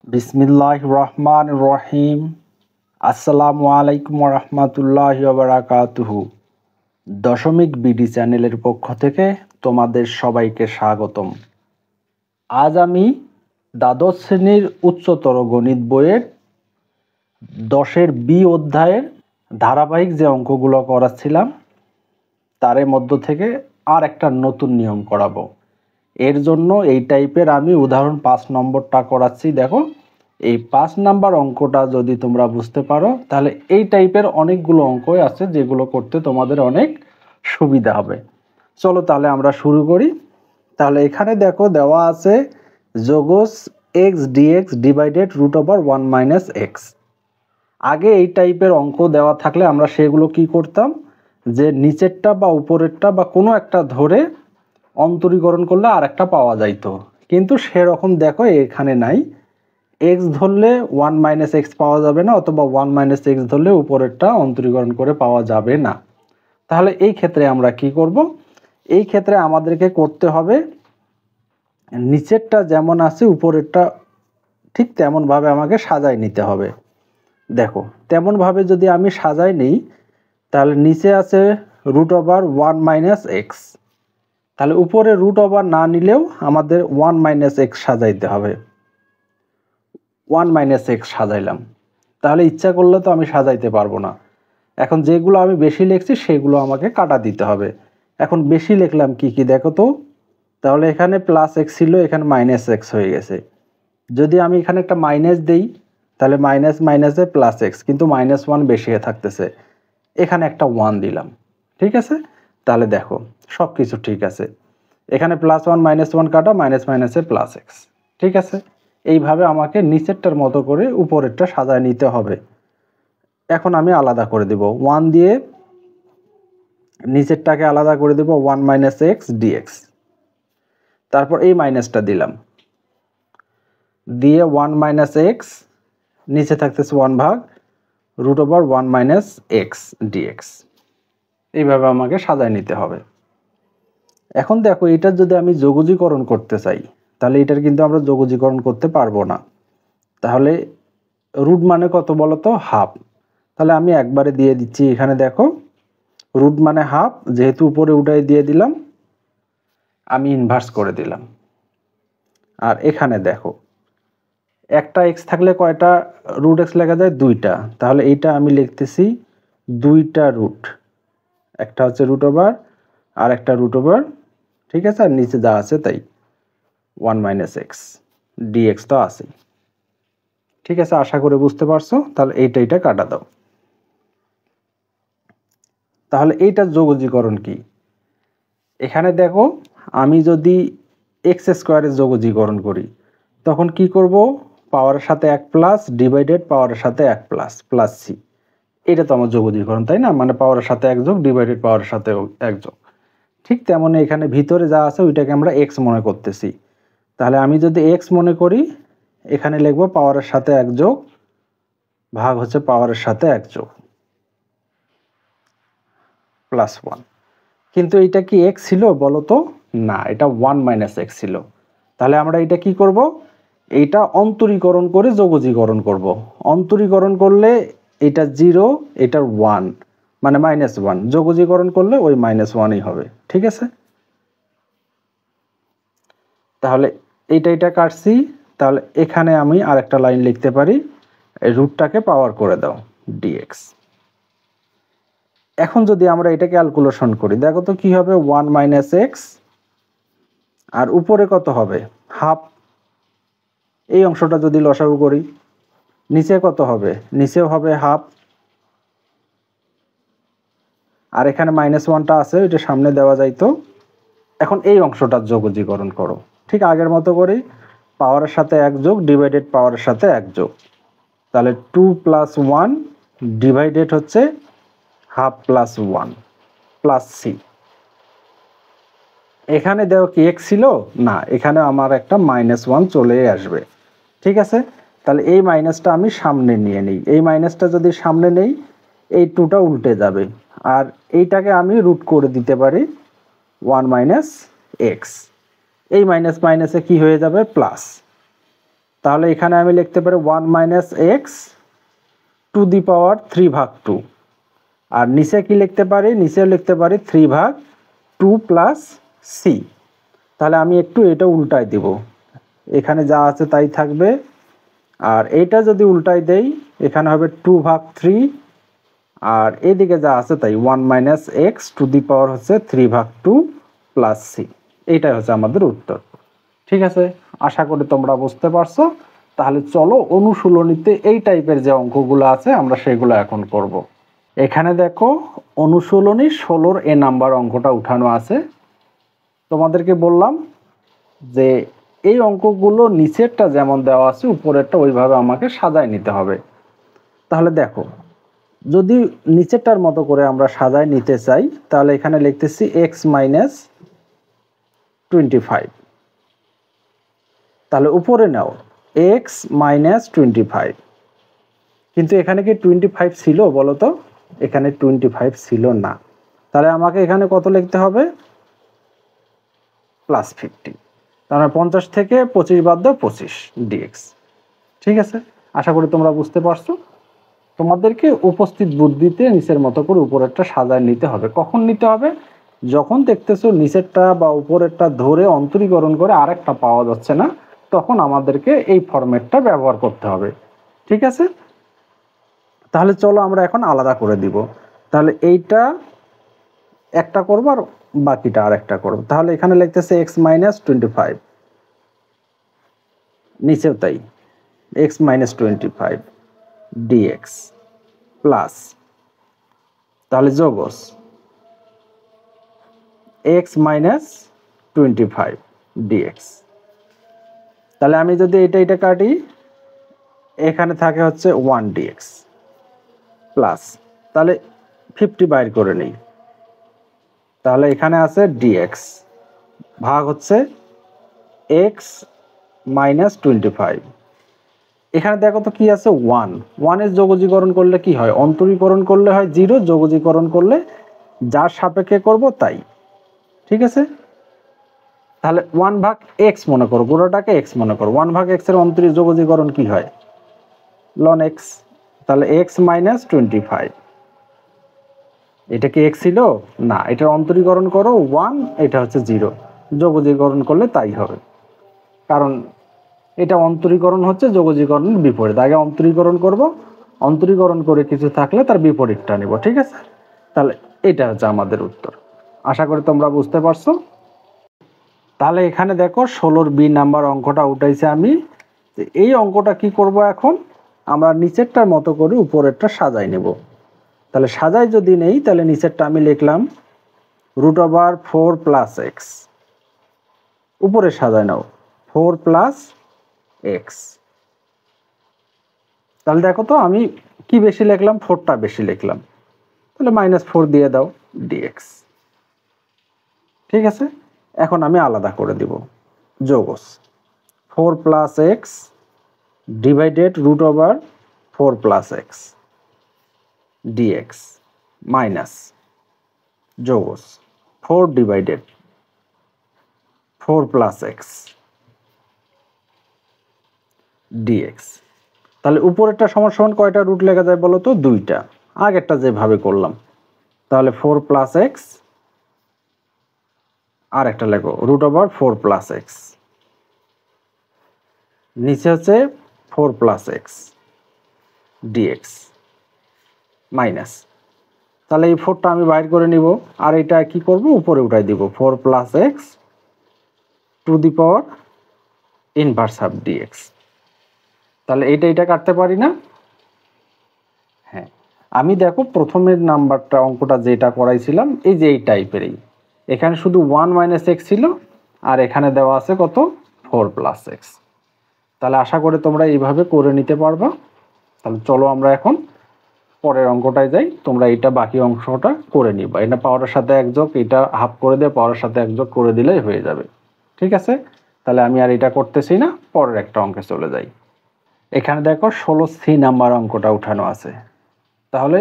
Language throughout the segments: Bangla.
বিসমিল্লাহির রহমানির রহিম। আসসালামু আলাইকুম রহমতুল্লাহি ওয়া বারাকাতুহু। দশমিক বিডি চ্যানেলের পক্ষ থেকে তোমাদের সবাইকে স্বাগতম। আজ আমি দ্বাদশ শ্রেণীর উচ্চতর গণিত বইয়ের 10-এর বি অধ্যায়ের ধারাবাহিক যে অঙ্কগুলো করাচ্ছিলাম তার মধ্য থেকে আর একটা নতুন নিয়ম করাবো। এর জন্য এই টাইপের আমি উদাহরণ 5 নম্বরটা করাচ্ছি। দেখো, এই 5 নাম্বার অঙ্কটা যদি তোমরা বুঝতে পারো তাহলে এই টাইপের অনেকগুলো অঙ্কই আছে যেগুলো করতে তোমাদের অনেক সুবিধা হবে। চলো তাহলে আমরা শুরু করি। তাহলে এখানে দেখো দেওয়া আছে যোগজ x dx divided root over 1 minus x. আগে এই টাইপের অঙ্ক দেওয়া থাকলে আমরা সেগুলো কি করতাম, যে নিচেরটা বা উপরেরটা বা কোনো একটা ধরে অন্তরীকরণ করলে আর একটা পাওয়া যাইতো, কিন্তু সেরকম দেখো এখানে নাই। এক্স ধরলে 1 মাইনাস এক্স পাওয়া যাবে না, অথবা 1 মাইনাস এক্স ধরলে উপরেরটা অন্তরীকরণ করে পাওয়া যাবে না। তাহলে এই ক্ষেত্রে আমরা কি করব, এই ক্ষেত্রে আমাদেরকে করতে হবে নিচেরটা যেমন আছে উপরেরটা ঠিক তেমনভাবে আমাকে সাজায় নিতে হবে। দেখো তেমনভাবে যদি আমি সাজাই নিই তাহলে নিচে আছে রুট ওভার 1 মাইনাস এক্স, তাহলে উপরে রুট ওভার না নিলেও আমাদের 1 মাইনাস এক্স সাজাইতে হবে। 1 মাইনাস এক্স সাজাইলাম, তাহলে ইচ্ছা করলে তো আমি সাজাইতে পারবো না। এখন যেগুলো আমি বেশি লিখছি সেগুলো আমাকে কাটা দিতে হবে। এখন বেশি লিখলাম কি কি দেখো তো, তাহলে এখানে প্লাস এক্স ছিল, এখানে মাইনাস এক্স হয়ে গেছে। যদি আমি এখানে একটা মাইনাস দেই তাহলে মাইনাস মাইনাসে প্লাস এক্স, কিন্তু -1 বেশি হয়ে থাকতেছে, এখানে একটা 1 দিলাম। ঠিক আছে, তাহলে দেখো সব কিছু ঠিক আছে। এখানে +1 -1 কাটা, মাইনাস মাইনাসে প্লাস এক্স। ঠিক আছে, এইভাবে আমাকে নিচেরটার মতো করে উপরেরটা সাজায় নিতে হবে। এখন আমি আলাদা করে দেব, 1 দিয়ে নিচেরটাকে আলাদা করে দেব 1 মাইনাস এক্স ডিএক্স। তারপর এই মাইনাসটা দিলাম, দিয়ে 1 মাইনাস এক্স, নিচে থাকতেছে 1 ভাগ root over 1 minus x dx. এইভাবে আমাকে সাজায় নিতে হবে। এখন দেখো এটার যদি আমি যোগজীকরণ করতে চাই তাহলে এটার কিন্তু আমরা যোগজীকরণ করতে পারবো না। তাহলে রুট মানে কত বলো তো, হাফ। তাহলে আমি একবারে দিয়ে দিচ্ছি, এখানে দেখো রুট মানে হাফ, যেহেতু উপরে উঠাই দিয়ে দিলাম, আমি ইনভার্স করে দিলাম। আর এখানে দেখো একটা এক্স থাকলে কয়টা রুট এক্স লেখা যায়, 2টা। তাহলে এইটা আমি লিখতেছি 2টা রুট, একটা হচ্ছে রুট ওভার আর একটা রুট ওভার। ঠিক আছে, আর নিচে যা আছে তাই 1 মাইনাস এক্স ডিএক্স তো আছে। ঠিক আছে, আশা করে বুঝতে পারছো। তাহলে এইটা কাটা দাও। তাহলে এইটার যোগজীকরণ কি, এখানে দেখো আমি যদি এক্স স্কোয়ারের যোগজীকরণ করি তখন কি করব, পাওয়ারের সাথে 1 প্লাস ডিভাইডেড পাওয়ারের সাথে 1 প্লাস প্লাস সি। এটা তো আমার যোগজীকরণ, তাই না? মানে পাওয়ারের সাথে 1 যোগ ডিভাইডেড পাওয়ারের সাথে 1 যোগ। ঠিক তেমনই এখানে ভিতরে যা আছে ওইটাকে আমরা এক্স মনে করতেছি। তাহলে আমি যদি এক্স মনে করি, এখানে লিখব পাওয়ারের সাথে 1 যোগ ভাগ হচ্ছে পাওয়ারের সাথে 1 যোগ প্লাস 1। কিন্তু এটা কি এক্স ছিল বলো তো? না, এটা 1 মাইনাস এক্স ছিল। তাহলে আমরা এটা কি করব, এইটা অন্তরীকরণ করে যোগজীকরণ করব। অন্তরীকরণ করলে এটা 0, এটা 1 মানে -1, যোগজীকরণ করলে ওই -1ই হবে। ঠিক আছে, তাহলে এইটা কাটছি। তাহলে এখানে আমি আরেকটা লাইন লিখতে পারি, এই রুটটাকে পাওয়ার করে দাও ডিএক্স। এখন যদি আমরা এটা ক্যালকুলেশন করি দেখো তো কি হবে, 1 মাইনাস এক্স আর উপরে কত হবে, হাফ। এই অংশটা যদি লসাগু করি নিচে কত হবে, নিচেও হবে হাফ। আর এখানে -1টা আছে, ওইটা সামনে দেওয়া যাইতো। এখন এই অংশটার যোগজীকরণ করো ঠিক আগের মতো করেই, পাওয়ারের সাথে 1 যোগ ডিভাইডেড পাওয়ারের সাথে 1 যোগ। তাহলে 2 প্লাস 1 ডিভাইডেড হচ্ছে হাফ প্লাস 1 প্লাস সি। এখানে দেখো কি এক্স ছিল না, এখানে আমার একটা -1 চলে আসবে। ঠিক আছে, তাহলে এই মাইনাসটা আমি সামনে নিয়ে নিই। এই মাইনাসটা যদি সামনে নেই এই 2টা উল্টে যাবে, আর এইটাকে আমি রুট করে দিতে পারি 1 মাইনাস এক্স। এই মাইনাস মাইনাসে কি হয়ে যাবে, প্লাস। তাহলে এখানে আমি লিখতে পারি 1 মাইনাস এক্স টু দি পাওয়ার 3/2। আর নিচে কি লিখতে পারি, নিচেও লিখতে পারি 3/2 প্লাস সি। তাহলে আমি একটু এটা উল্টাই দিব, এখানে যা আছে তাই থাকবে। আর এইটা যদি উল্টাই দেই এখানে হবে 2/3, আর এদিকে যা আছে তাই 1 মাইনাস এক্স টু দি পাওয়ার হচ্ছে 3/2 প্লাস সি। এইটাই হচ্ছে আমাদের উত্তর। ঠিক আছে, আশা করি তোমরা বুঝতে পারছো। তাহলে চলো অনুশীলনীতে এই টাইপের যে অঙ্কগুলো আছে আমরা সেগুলো এখন করব। এখানে দেখো অনুশীলনী 16-র এ নাম্বার অঙ্কটা উঠানো আছে। তোমাদেরকে বললাম যে এই অঙ্কগুলো নিচেরটা যেমন দেওয়া আছে উপরেরটা ওইভাবে আমাকে সাজায় নিতে হবে। তাহলে দেখো, যদি নিচেরটার মতো করে আমরা সাজায় নিতে চাই তাহলে এখানে লিখতেছি এক্স মাইনাস 25। তাহলে উপরে নাও এক্স মাইনাস 25, কিন্তু এখানে কি 25 ছিল বলো তো? এখানে 25 ছিল না। তাহলে আমাকে এখানে কত লিখতে হবে? প্লাস 50। তার মানে 50 থেকে 25 বাদ দাও 25 ডিএক্স। ঠিক আছে, আশা করি তোমরা বুঝতে পারছো। তোমাদেরকে উপস্থিত বুদ্ধিতে নিচের মতো করে উপরেরটা সাজায় নিতে হবে। কখন নিতে হবে? যখন দেখতেছো নিচেরটা বা উপরেরটা ধরে অন্তরীকরণ করে আরেকটা পাওয়া যাচ্ছে না, তখন আমাদেরকে এই ফরম্যাটটা ব্যবহার করতে হবে। ঠিক আছে, তাহলে চলো আমরা এখন আলাদা করে দিব। তাহলে এইটা একটা করবো আর বাকিটা আর একটা করবো। তাহলে এখানে লিখতেছে এক্স মাইনাস 25, নিচেও তাই এক্স মাইনাস 25 ডিএক্স প্লাস, তাহলে যোগস এক্স মাইনাস 25 ডিএক্স। তাহলে আমি যদি এটা কাটি এখানে থাকে হচ্ছে 1 ডিএক্স প্লাস, তাহলে 50 বাইর করে নেই। তাহলে এখানে আছে ডিএক্স ভাগ হচ্ছে এক্স মাইনাস 25। এখানে দেখো তো কি আছে 1, 1-এর যোগজীকরণ করলে কি হয়? অন্তরীকরণ করলে হয় 0, যোগজীকরণ করলে যার সাপেক্ষে করব তাই। ঠিক আছে, তাহলে 1 ভাগ এক্স মনে করো, পুরোটাকে এক্স মনে করো। 1 ভাগ এক্স এর অন্তরী যোগজীকরণ কি হয়? Ln x. তাহলে এক্স মাইনাস 25, এটা কি এক্স ছিল না, এটার অন্তরীকরণ করো 1, এটা হচ্ছে 0, যোগজীকরণ করলে তাই হবে। কারণ এটা অন্তরীকরণ হচ্ছে যোগজীকরণের বিপরীত। আগে অন্তরীকরণ করব, অন্তরীকরণ করে কিছু থাকলে তার বিপরীতটা নিব। ঠিক আছে, তাহলে এটা হচ্ছে আমাদের উত্তর। আশা করি তোমরা বুঝতে পারছো। তাহলে এখানে দেখো 16-র বি নাম্বার অঙ্কটা উঠাইছে আমি। এই অঙ্কটা কি করব এখন? আমরা নিচেরটার মতো করে উপরেরটা সাজাই নেব। তাহলে সাজাই যদি নেই তাহলে নিচেরটা আমি লিখলাম √4 প্লাস এক্স। উপরে সাজায় নাও 4 প্লাস এক্স। তাহলে দেখো তো আমি কি বেশি লিখলাম? 4টা বেশি লিখলাম। তাহলে -4 দিয়ে দাও ডিএক্স। ঠিক আছে, এখন আমি আলাদা করে দিব। যোগস 4 plus x divided √4 plus x dx minus যোগস 4 ডিভাইডেড 4 প্লাস এক্স ডিএক্স। তাহলে উপরেরটা সমান সমান কয়টা রুট লেখা যায় বলো তো? 2টা, আগেরটা যেভাবে করলাম। তাহলে 4 প্লাস এক্স, আর একটা লেখো √4 প্লাস এক্স, নিচে হচ্ছে 4 প্লাস এক্স ডিএক্স মাইনাস। তাহলে এই 4টা আমি বাইর করে নিব, আর এটা কি করব? উপরে উঠাই দিব 4 plus x to the power inverse half dx. তাহলে এটা কাটতে পারি না? হ্যাঁ, আমি দেখো প্রথমের নাম্বারটা অঙ্কটা যেটা করাইছিলাম এই যে এই টাইপেরই। এখানে শুধু 1 মাইনাস এক্স ছিল, আর এখানে দেওয়া আছে কত? 4 প্লাস এক্স। তাহলে আশা করি তোমরা এইভাবে করে নিতে পারবা। তাহলে চলো আমরা এখন পরের অঙ্কটায় যাই। তোমরা এটা বাকি অংশটা করে নিবা। এটা পাওয়ারের সাথে এক যোগ, এটা হাফ করে দিয়ে পাওয়ারের সাথে এক যোগ করে দিলেই হয়ে যাবে। ঠিক আছে, তাহলে আমি আর এটা করতেছি না, পরের একটা অঙ্কে চলে যাই। এখানে দেখো 16C নাম্বার অঙ্কটা উঠানো আছে। তাহলে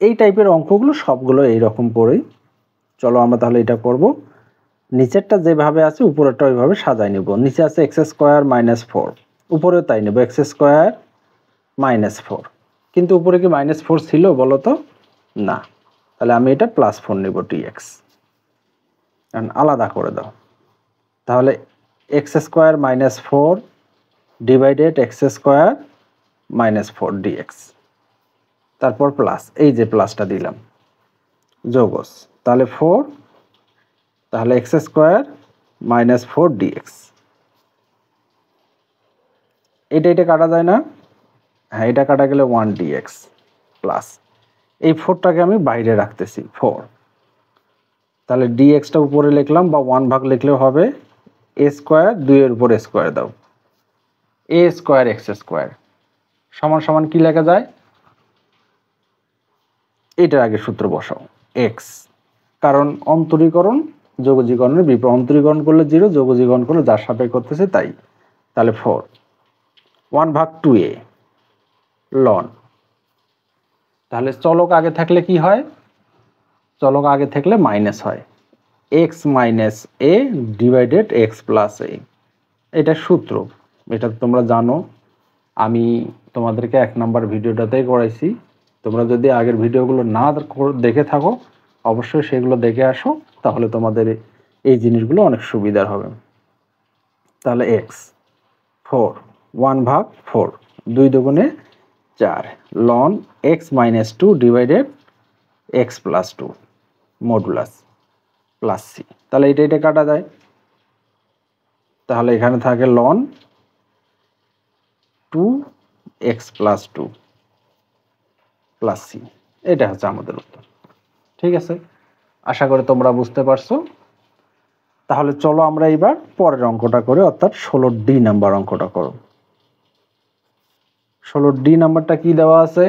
এই টাইপের অঙ্কগুলো সবগুলো এইরকম করেই। চলো আমরা তাহলে এটা করব। নিচেরটা যেভাবে আছে উপরেরটা ওইভাবে সাজাই নেব। নিচে আছে x² - 4, উপরেও তাই নেব, এক্স স্কোয়ার -4, কিন্তু উপরে কি -4 ছিল বলো তো? না, তাহলে আমি এটা +4 নেব ডিএক্স, কারণ আলাদা করে দাও। তাহলে x square -4 divided x square -4 dx, তারপর প্লাস, এই যে প্লাসটা দিলাম, যোগস, তাহলে 4, তাহলে এক্স স্কোয়ার -4 ডিএক্স। এটা কাটা যায় না? হ্যাঁ, এটা কাটা গেলে 1 ডিএক্স প্লাস, এই 4টাকে আমি বাইরে রাখতেছি 4, তাহলে ডিএক্সটা উপরে লিখলাম, বা 1 ভাগ লিখলেও হবে, এ স্কোয়ার 2 এর উপর স্কোয়ার দাও, এ স্কোয়ার এক্স স্কোয়ার সমান সমান কি লেখা যায়? এটার আগে সূত্র বসাও, এক্স, কারণ অন্তরীকরণ যোগজীকরণের বিপরীত, অন্তরীকরণ করলে 0, যোগজীকরণ করলে যার সাপেক্ষে করতেছে তাই। তাহলে 4, 1 ভাগ 2a লন, তাহলে চলক আগে থাকলে কি হয়? চলক আগে থাকলে মাইনাস হয়, এক্স মাইনাস এ ডিভাইডেড এক্স প্লাস এ, এটা সূত্র, এটা তোমরা জানো, আমি তোমাদেরকে 1 নাম্বার ভিডিওটাতেই করাইছি। তোমরা যদি আগের ভিডিওগুলো না দেখে থাকো অবশ্যই সেগুলো দেখে আসো, তাহলে তোমাদের এই জিনিসগুলো অনেক সুবিধার হবে। তাহলে এক্স 4, 1 ভাগ 4, 2 দুগুণে 4 ln x -2 divided x plus 2 modulus plus c, তাহলে এটা কাটা যায়, তাহলে এখানে থাকে loan 2x plus 2 plus c, এটা হচ্ছে আমাদের উত্তর। ঠিক আছে, আশা করি তোমরা বুঝতে পারছো। তাহলে চলো আমরা এবার পরের অঙ্কটা করি, অর্থাৎ 16D নাম্বার অঙ্কটা করো। 16D নাম্বারটা কি দেওয়া আছে?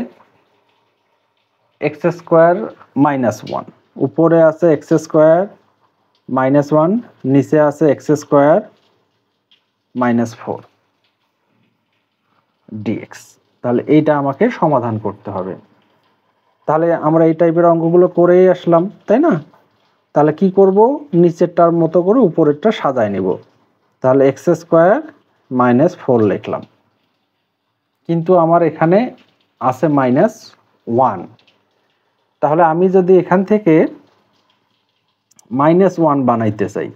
এক্স স্কোয়ার -1, উপরে আছে এক্স স্কোয়ার -1, নিচে আছে এক্স স্কোয়ার -4 ডিএক্স। তাহলে এইটা আমাকে সমাধান করতে হবে। তাহলে আমরা এই টাইপের অঙ্কগুলো করেই আসলাম, তাই না? তাহলে কি করব, নিচেরটার মতো করে উপরেরটা সাজায় নেব। তাহলে এক্স স্কোয়ার -4 লিখলাম, কিন্তু আমার এখানে আছে -1, তাহলে আমি যদি এখান থেকে -1 বানাইতে চাই,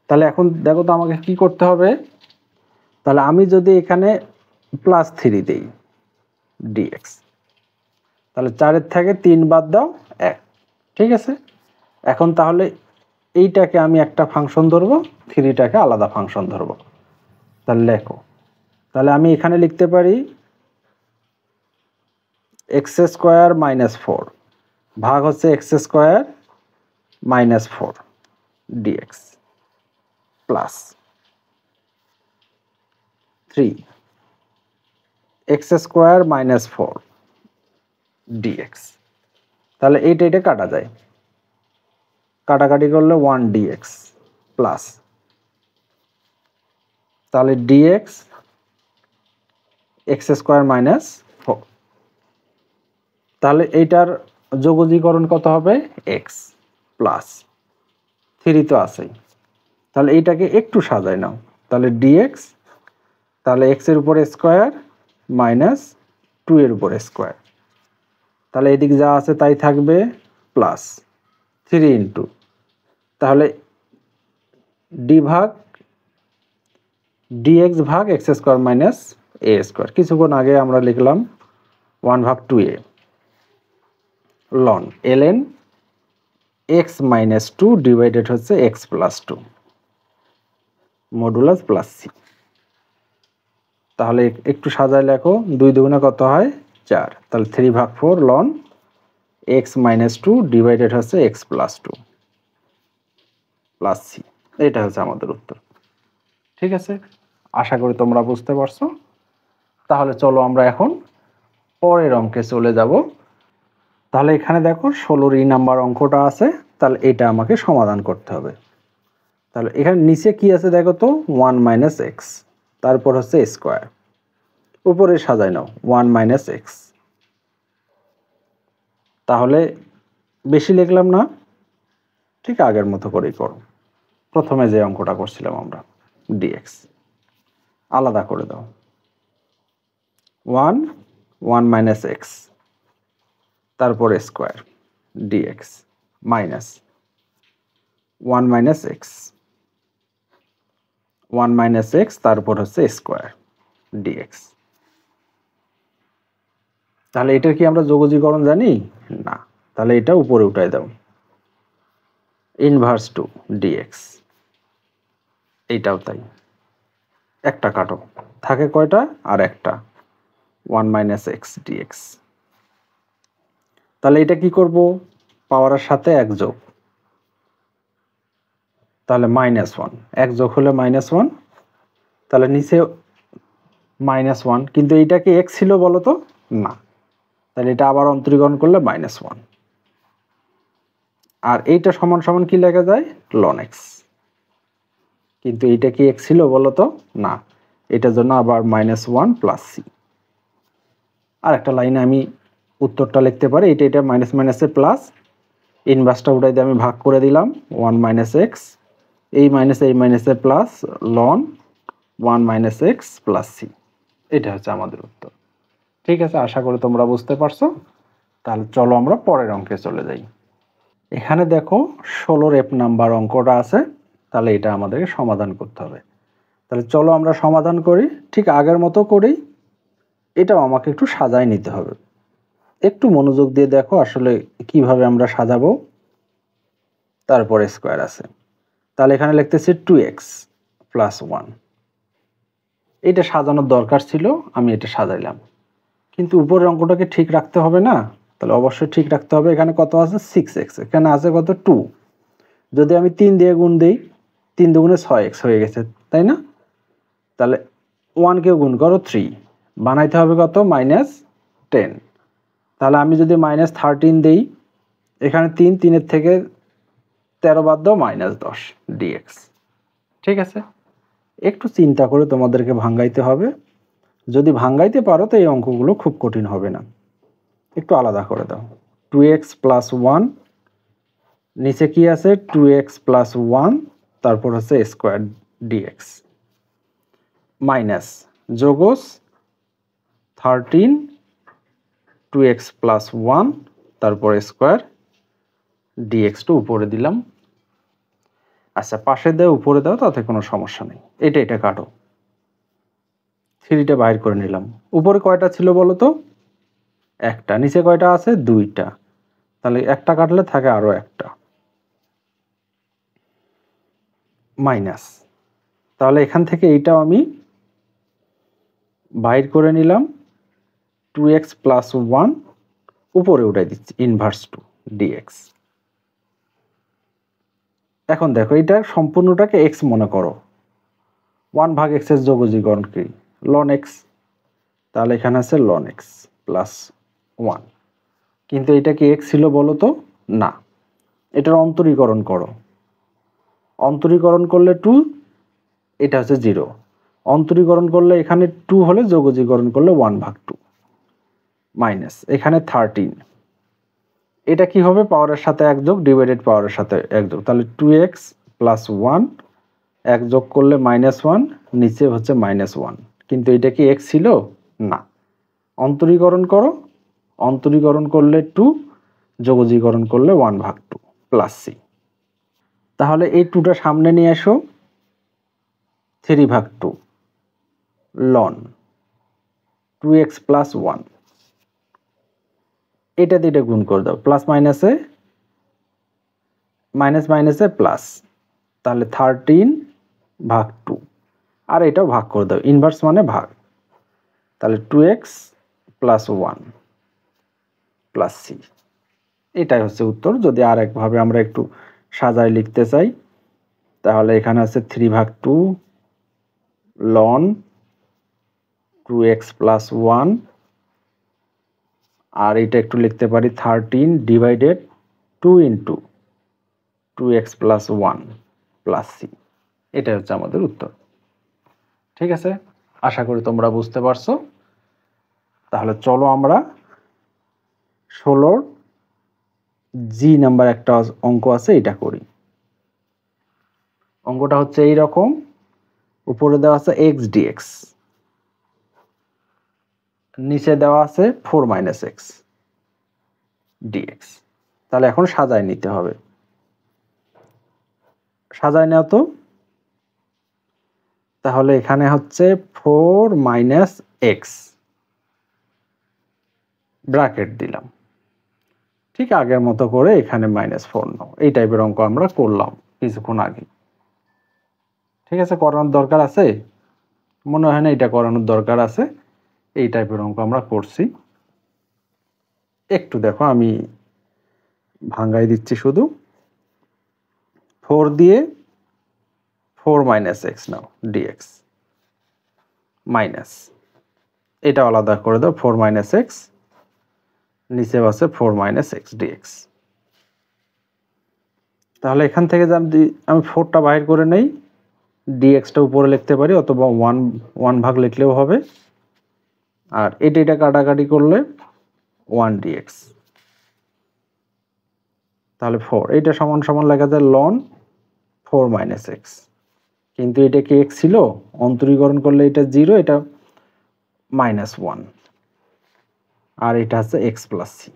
তাহলে এখন দেখো তো আমাকে কি করতে হবে। তাহলে আমি যদি এখানে +3 দেই ডিএক্স, তাহলে 4-এর থেকে 3 বাদ দাও 1, ঠিক আছে। এখন তাহলে এইটাকে আমি একটা ফাংশন ধরবো, 3টাকে আলাদা ফাংশন ধরবো। তাহলে লেখো, তাহলে আমি এখানে লিখতে পারি এক্স স্কোয়ার -4 ভাগ হচ্ছে x square -4 dx plus 3 x square -4 dx. তাহলে এটা কাটা যায়, কাটাকাটি করলে 1 ডিএক্স প্লাস, তাহলে ডিএক্স এক্স স্কোয়ার -4, তাহলে এইটার যোগজীকরণ কত হবে? এক্স প্লাস 3 তো আছেই, তাহলে এইটাকে একটু সাজাই নাও, তাহলে ডিএক্স, তাহলে এক্স এর উপর স্কোয়ার -2 এর উপর স্কোয়ার, তাহলে এদিক যা আছে তাই থাকবে প্লাস 3 ইন্টু, তাহলে ডিএক্স ভাগ এক্স স্কোয়ার এ স্কোয়ার, কিছুক্ষণ আগে আমরা লিখলাম 1 ভাগ 2a ln ln x -2 divided হচ্ছে x plus 2 modulus plus c. তাহলে একটু সাজায় লেখো, 2 দুগুণে কত হয় 4, তাহলে 3 ভাগ 4 লন x -2 ডিভাইডেড হচ্ছে x প্লাস 2 প্লাস সি, এটা হচ্ছে আমাদের উত্তর। ঠিক আছে, আশা করি তোমরা বুঝতে পারছো। তাহলে চলো আমরা এখন পরের অঙ্কে চলে যাব। তাহলে এখানে দেখো 16 নাম্বার অঙ্কটা আছে, তাহলে এটা আমাকে সমাধান করতে হবে। তাহলে এখানে নিচে কি আছে দেখো তো, 1 - x, তারপর হচ্ছে স্কোয়ার, উপরে সাজাই নাও 1 - x, তাহলে বেশি লিখলাম না, ঠিক আগের মতো করেই করো, প্রথমে যে অঙ্কটা করছিলাম আমরা, ডিএক্স আলাদা করে দাও, ওয়ান ওয়ান মাইনাস এক্স তারপর square dx minus one minus x one minus x তারপর হচ্ছে স্কোয়ার ডিএক্স। তাহলে এটার কি আমরা যোগজীকরণ জানি না, তাহলে এটা উপরে উঠাই দাও ইনভার্স টু ডিএক্স, এইটাও তাই, একটা কাটো থাকে কয়টা আর একটা ওয়ান মাইনাস এক্স ডিএক্স। তাহলে এটা কি করব, পাওয়ারের সাথে এক যোগ, তাহলে মাইনাস ওয়ান, এক যোগ হলে মাইনাস ওয়ান, তাহলে নিচে মাইনাস ওয়ান, কিন্তু এইটা কি এক্স ছিল বলো তো না, তাহলে এটা আবার অন্তরীকরণ করলে মাইনাস ওয়ান, আর এইটা সমান সমান কি লেখা যায় লন এক্স, কিন্তু এইটা কি এক্স ছিল বলো তো না, এটার জন্য আবার মাইনাস ওয়ান প্লাস সি। আর একটা লাইনে আমি উত্তরটা লিখতে পারি, এটা মাইনাস মাইনাসে প্লাস, ইনভার্সটা উঠাই দিয়ে আমি ভাগ করে দিলাম ওয়ান মাইনাস এক্স, এই মাইনাসে plus ln one minus x plus c, এটা হচ্ছে আমাদের উত্তর। ঠিক আছে, আশা করি তোমরা বুঝতে পারছো। তাহলে চলো আমরা পরের অঙ্কে চলে যাই। এখানে দেখো 16 এফ নাম্বার অঙ্কটা আছে, তাহলে এটা আমাদেরকে সমাধান করতে হবে। তাহলে চলো আমরা সমাধান করি, ঠিক আগের মতো করেই এটাও আমাকে একটু সাজায় নিতে হবে। একটু মনোযোগ দিয়ে দেখো আসলে কিভাবে আমরা সাজাবো। তারপরে স্কোয়ার আছে, তাহলে এখানে লিখতেছি 2x প্লাস 1, এটা সাজানোর দরকার ছিল, আমি এটা সাজাইলাম, কিন্তু উপরের অঙ্কটাকে ঠিক রাখতে হবে না, তাহলে অবশ্যই ঠিক রাখতে হবে। এখানে কত আছে 6x, এখানে আছে কত 2, যদি আমি 3 দিয়ে গুণ দিই 3 দুগুণে 6x হয়ে গেছে তাই না, তাহলে 1 কে গুণ করো 3, বানাইতে হবে কত -10, তাহলে আমি যদি -13 দেই, এখানে 3 এর থেকে 13 বাদ দাও -10 dx। ঠিক আছে, একটু চিন্তা করে তোমাদেরকে ভাঙাইতে হবে, যদি ভাঙাইতে পারো তো এই অঙ্কগুলো খুব কঠিন হবে না। একটু আলাদা করে দাও, 2x প্লাস 1, নিচে কি আছে 2x প্লাস 1, তারপর হচ্ছে স্কোয়ার dx, মাইনাস যোগস 13 2x প্লাস 1 তারপর স্কোয়ার dx টা উপরে দিলাম। আচ্ছা, পাশে দাও উপরে দাও, তাতে কোনো সমস্যা নেই, এটা কাটো, 3টা বাইর করে নিলাম। উপরে কয়টা ছিল বলো তো একটা, নিচে কয়টা আছে 2টা, তাহলে একটা কাটলে থাকে আরো একটা, মাইনাস, তাহলে এখান থেকে এইটাও আমি বাইর করে নিলাম, 2x প্লাস 1 উপরে উঠাই দিচ্ছি ইনভার্স টু dx। এখন দেখো এটা সম্পূর্ণটাকে x মনে করো, 1 ভাগ x এর যোগজীকরণ কি ln x, তাহলে এখানে আছে ln x প্লাস 1, কিন্তু এটা কি x ছিল বলো তো না, এটার অন্তরীকরণ করো, অন্তরীকরণ করলে 2, এটা হচ্ছে 0, অন্তরীকরণ করলে এখানে 2 হলে যোগজীকরণ করলে 1 ভাগ 2 মাইনাস এখানে 13, এটা কি হবে পাওয়ারের সাথে এক যোগ ডিভাইডেড পাওয়ারের সাথে এক যোগ, তাহলে 2x প্লাস 1 এক যোগ করলে -1, নিচে হচ্ছে -1, কিন্তু এটা কি x ছিল না, অন্তরীকরণ করো, অন্তরীকরণ করলে 2, যোগজীকরণ করলে 1 ভাগ 2 প্লাস c, তাহলে এই 2টা সামনে নিয়ে এসো, 3 ভাগ 2 ln 2x প্লাস 1, এটা দিয়ে গুণ করে দাও, প্লাস মাইনাসে মাইনাসে প্লাস, তাহলে 13 ভাগ 2, আর এটাও ভাগ করে দাও, ইনভার্স মানে ভাগ, তাহলে 2x প্লাস 1 প্লাস c, এটাই হচ্ছে উত্তর। যদি আর একভাবে আমরা একটু সাজায় লিখতে চাই, তাহলে এখানে আছে 3 ভাগ 2 ln 2x প্লাস 1, আর এটা একটু লিখতে পারি 13 divided 2 into 2x plus 1 plus c, এটা হচ্ছে আমাদের উত্তর। ঠিক আছে, আশা করি তোমরা বুঝতে পারছো। তাহলে চলো আমরা 16 জি নাম্বার একটা অঙ্ক আছে, এটা করি। অঙ্কটা হচ্ছে এইরকম, উপরে দেওয়া আছে x dx, নিচে দেওয়া আছে 4 মাইনাস এক্স ডিএক্স। তাহলে এখন সাজায় নিতে হবে। সাজায় নেওয়া তো, তাহলে এখানে হচ্ছে 4 মাইনাস এক্স ব্র্যাকেট দিলাম, ঠিক আগের মতো করে এখানে -4 নাও। এই টাইপের অঙ্ক আমরা করলাম কিছুক্ষণ আগে। ঠিক আছে, করানোর দরকার আছে? মনে হয় না এটা করানোর দরকার আছে। এই টাইপের অঙ্ক আমরা করছি। একটু দেখো, আমি ভাঙ্গাই দিচ্ছি শুধু। 4 দিয়ে 4 মাইনাস এক্স নাও ডিএক্স মাইনাস, এটা আলাদা করে দাও, 4 মাইনাস এক্স, নিচে আছে 4 মাইনাস এক্স ডিএক্স। তাহলে এখান থেকে যদি আমি 4টা বাইর করে নেই, ডিএক্সটা উপরে লিখতে পারি, অথবা 1 ভাগ লিখলেও হবে। আর এটা কাটাকাটি করলে 1 ডিএক্স, তাহলে 4, এটা সমান সমান লেখা যায় লন 4 মাইনাস এক্স। কিন্তু এটা কি এক্স ছিল? অন্তরীকরণ করলে এটা 0, এটা -1, আর এটা হচ্ছে এক্স প্লাস সি।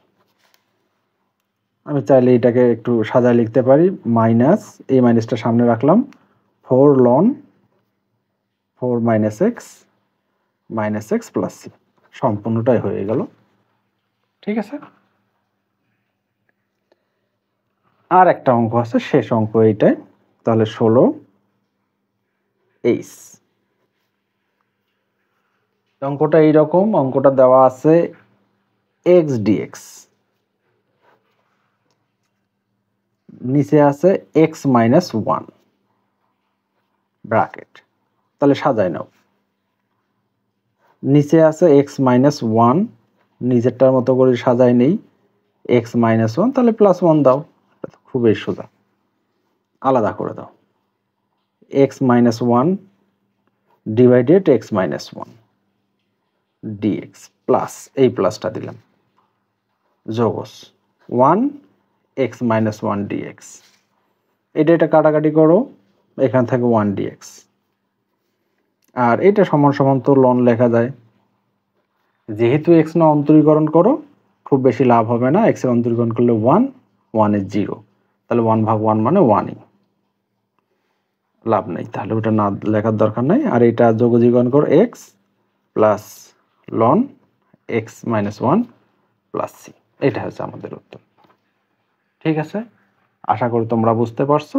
আমি চাইলে এটাকে একটু সাজায় লিখতে পারি, মাইনাস, এই মাইনাসটা সামনে রাখলাম, 4 ln 4 minus x plus c, সম্পূর্ণটাই হয়ে গেল। ঠিক আছে, আর একটা অঙ্ক আছে, শেষ অঙ্ক এইটাই। তাহলে 16 এইচ। অঙ্কটা এইরকম, অঙ্কটা দেওয়া আছে এক্স ডিএক্স, নিচে আছে এক্স মাইনাস 1 ব্র্যাকেট। তাহলে সাজায় নাও। নিচে আছে এক্স মাইনাস 1, নিচেরটার মতো করে সাজায় নেই, এক্স মাইনাস 1, তাহলে +1 দাও, খুবই সোজা। আলাদা করে দাও, x minus 1 divided x minus 1 dx plus, এই প্লাসটা দিলাম, যোগস 1 এক্স মাইনাস 1 ডিএক্স। এটা কাটাকাটি করো, এখান থেকে 1 ডিএক্স। আর এটা সমান সমান তো লন লেখা যায়। যেহেতু এক্স না অন্তরীকরণ করো, খুব বেশি লাভ হবে না। এক্স এর অন্তরীকরণ করলে 1, 1 এর 0, তাহলে 1 ভাগ 1 মানে 1ই, লাভ নেই, তাহলে ওটা না লেখার দরকার নাই। আর এটা যোগজীকরণ করো, x plus ln x minus 1 plus c. এটা হচ্ছে আমাদের উত্তর। ঠিক আছে, আশা করি তোমরা বুঝতে পারছো।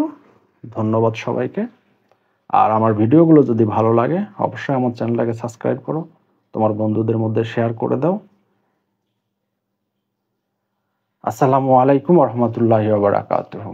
ধন্যবাদ সবাইকে। আর আমার ভিডিওগুলো যদি ভালো লাগে, অবশ্যই আমার চ্যানেলটাকে সাবস্ক্রাইব করো, তোমার বন্ধুদের মধ্যে শেয়ার করে দাও। আসসালামু আলাইকুম ওয়া রাহমাতুল্লাহি ওয়া বারাকাতুহু।